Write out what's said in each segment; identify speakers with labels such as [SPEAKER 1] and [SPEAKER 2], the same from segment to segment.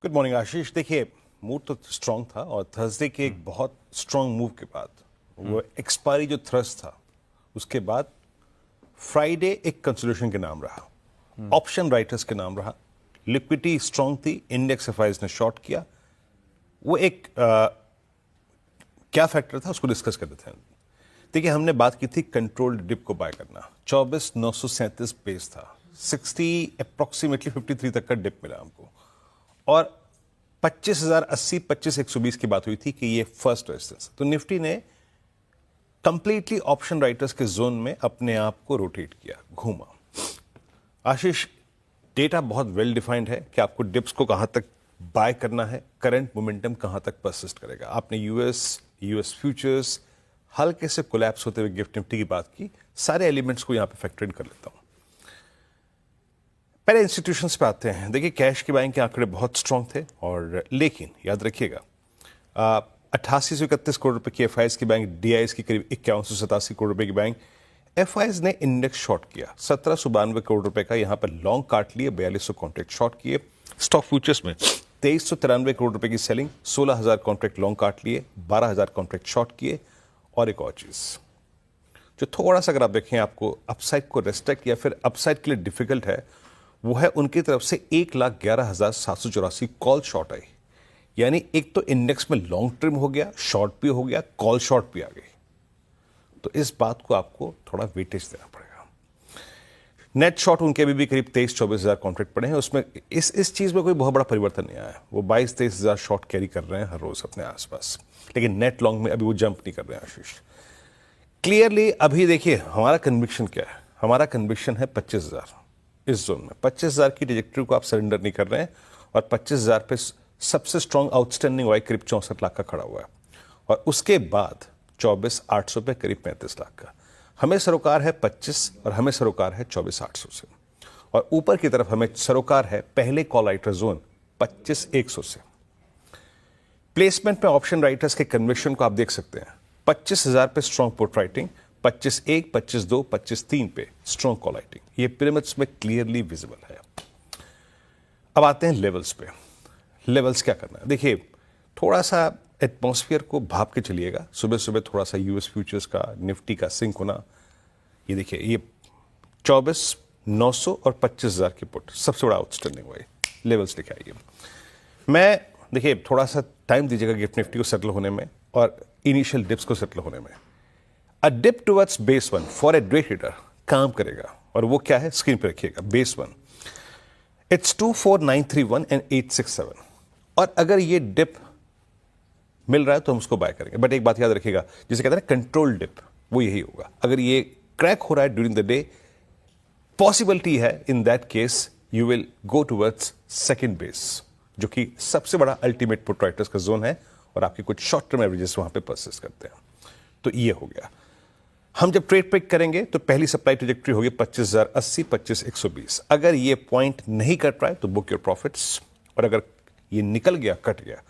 [SPEAKER 1] Good morning आशीष। देखिए, mood तो strong था और थर्सडे के एक बहुत स्ट्रांग मूव के बाद वो एक्सपायरी जो थ्रस्ट था उसके बाद फ्राइडे एक कंसोलिडेशन के नाम रहा, ऑप्शन राइटर्स के नाम रहा, लिक्विडिटी स्ट्रांग थी, इंडेक्स एफआईज ने शॉर्ट किया। वो एक क्या फैक्टर था उसको डिस्कस करते थे। देखिए, हमने बात की थी कंट्रोल्ड डिप को बाय करना। 24,937 बेस था, 60 अप्रोक्सीमेटली 53 तक का डिप मिला हमको और 25,080 25,120 की बात हुई थी कि ये फर्स्ट रेजिस्टेंस। तो निफ्टी ने कंप्लीटली ऑप्शन राइटर्स के जोन में अपने आप को रोटेट किया, घूमा। आशीष, डेटा बहुत वेल डिफाइंड है कि आपको डिप्स को कहां तक बाय करना है, करंट मोमेंटम कहां तक परसिस्ट करेगा। आपने यूएस फ्यूचर्स हल्के से कोलैप्स होते हुए गिफ्ट निफ्टी की बात की। सारे एलिमेंट्स को यहां पे फैक्टर इन कर लेता हूं। पहले इंस्टीट्यूशंस पे आते हैं। देखिए, कैश की बाइंग के आंकड़े बहुत स्ट्रांग थे और लेकिन याद रखिएगा 8831 करोड़ रुपए की एफआईएस की बैंक, डीआईएस की करीब 5187 करोड़ रुपए की बैंक। एफआईएस ने इंडेक्स शॉर्ट किया 1792 करोड़ रुपए का, यहां पर लॉन्ग काट लिए, 4200 कॉन्ट्रैक्ट शॉर्ट किए। स्टॉक फ्यूचर्स में 2393 करोड़ रुपए की सेलिंग, 16,000 कॉन्ट्रैक्ट लॉन्ग काट लिए, 12,000 कॉन्ट्रैक्ट शॉर्ट किए। और एक और चीज जो थोड़ा सा अगर आप देखें आपको अपसाइड को रेस्ट्रिक्ट या फिर अपसाइड के लिए डिफिकल्ट है, वो है उनकी तरफ से 1,11,784 कॉल शॉर्ट आई। यानी एक तो इंडेक्स में लॉन्ग ट्रिम हो गया, शॉर्ट भी हो गया, कॉल शॉर्ट भी आ गई। तो इस बात को आपको थोड़ा वेटेज देना पड़ेगा। नेट शॉर्ट उनके अभी भी करीब 23-24 कॉन्ट्रैक्ट पड़े हैं, उसमें इस चीज में कोई बहुत बड़ा परिवर्तन नहीं आया। वो 22-23 शॉर्ट कैरी कर रहे हैं हर रोज अपने आसपास, लेकिन नेट लॉन्ग में अभी वो जंप नहीं कर रहे हैं। आशीष, क्लियरली अभी देखिए हमारा कन्विक्शन क्या है। हमारा कन्विक्शन है 25,000 इस जोन में। 25,000 की ट्रेजेक्टरी को आप सरेंडर नहीं कर रहे हैं और 25,000 पे सबसे स्ट्रांग आउटस्टैंडिंग वाई करीब 64 लाख का खड़ा हुआ है और उसके बाद 24,800 पे करीब 35 लाख का। हमें सरोकार है 25 और हमें सरोकार है 24,800 से, और ऊपर की तरफ हमें सरोकार है पहले कॉल राइटर जोन 25,100 से। प्लेसमेंट में ऑप्शन राइटर्स के कन्विक्शन को आप देख सकते हैं। 25,000 पे स्ट्रांग पुट राइटिंग, 25,1, 25,2, 25,3 पे स्ट्रांग कॉल राइटिंग। ये पिरामिड्स में क्लियरली विजिबल है। अब आते हैं लेवल्स पे। लेवल्स क्या करना है? देखिए, थोड़ा सा एटमॉस्फेयर को भाप के चलिएगा। सुबह सुबह थोड़ा सा यूएस फ्यूचर्स का, निफ्टी का सिंक होना। ये देखिए, ये 24,900 और 25,000 की पुट सबसे बड़ा आउटस्टैंडिंग हुआ। लेवल्स लिखे आइए। मैं देखिए थोड़ा सा टाइम दीजिएगा गिफ्ट निफ्टी को सेटल होने में और इनिशियल डिप्स को सेटल होने में। A dip towards base one for a day trader काम करेगा, और वो क्या है स्क्रीन पे रखिएगा। बेस वन इट्स 24,931 एंड 867, और अगर ये डिप मिल रहा है तो हम उसको बाय करेंगे। बट एक बात याद रखिएगा, जिसे कहते हैं कंट्रोल डिप, वो यही होगा। अगर ये क्रैक हो रहा है ड्यूरिंग द डे, पॉसिबिलिटी है in that case you will go towards second base, जो कि सबसे बड़ा अल्टीमेट पुट राइटर्स का जोन है, और आपकी कुछ शॉर्ट टर्म एवरेजेस वहां पे परसिस्ट करते हैं। तो ये हो गया। हम जब ट्रेड पिक करेंगे तो पहली सप्लाई ट्रेजेक्टरी होगी 25,080, 25,120। अगर ये पॉइंट नहीं कट रहा है तो बुक योर प्रॉफिट्स, और अगर ये निकल गया, कट गया,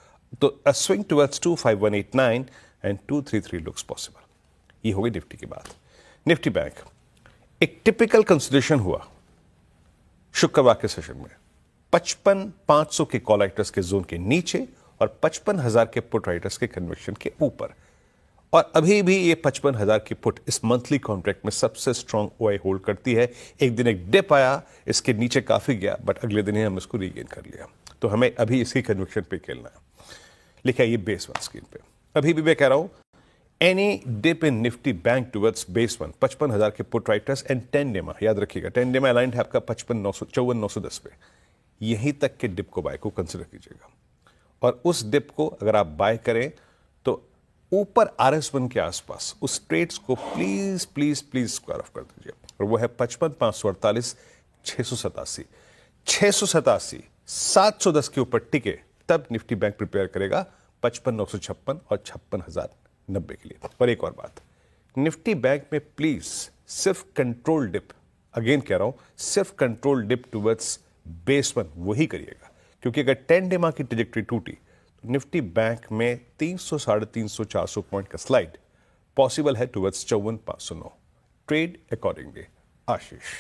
[SPEAKER 1] तो अ swing towards 25189 and 233 looks possible. ये हो गई निफ्टी की बात। निफ्टी बैंक एक टिपिकल कंसिडरेशन हुआ शुक्रवार के सेशन में। 55,500 के कॉल राइटर्स के जोन के नीचे और 55,000 के पुट राइटर्स के कन्विक्शन के ऊपर, और अभी भी ये 55,000 की पुट इस मंथली कॉन्ट्रैक्ट में सबसे स्ट्रांग ओआई होल्ड करती है। एक दिन एक डिप आया, इसके नीचे काफी गया, बट अगले दिन ही हम इसको रीगेन कर लिया। तो हमें अभी इसी कन्विक्शन पे खेलना है। लिखा ये बेस वन स्क्रीन पे। अभी भी मैं कह रहा हूं, any dip in Nifty bank towards base one, 55,000 के पुट राइटर्स एंड 10 डेमा, याद रखिएगा 10 डेमा अलाइंड है आपका 54,910 पे। यहीं तक के डिप को बाय को कंसिडर कीजिएगा, और उस डिप को अगर आप बाय करें तो ऊपर RS1 के आसपास उस ट्रेड्स को please please please square of कर दीजिए, और वो है 55,548, 687, 687, 710 के ऊपर टिके तब निफ्टी बैंक प्रिपेयर करेगा 55,956 और 56,090 के लिए। और एक और बात, निफ्टी बैंक में प्लीज सिर्फ कंट्रोल डिप, अगेन कह रहा हूं, सिर्फ control dip towards base one वही करिएगा, क्योंकि अगर 10 डेमा की ट्रेजेक्टरी टूटी तो निफ्टी बैंक में 300, 350, 400 पॉइंट का स्लाइड पॉसिबल है टुवर्ड्स 54,509। Trade accordingly. आशीष।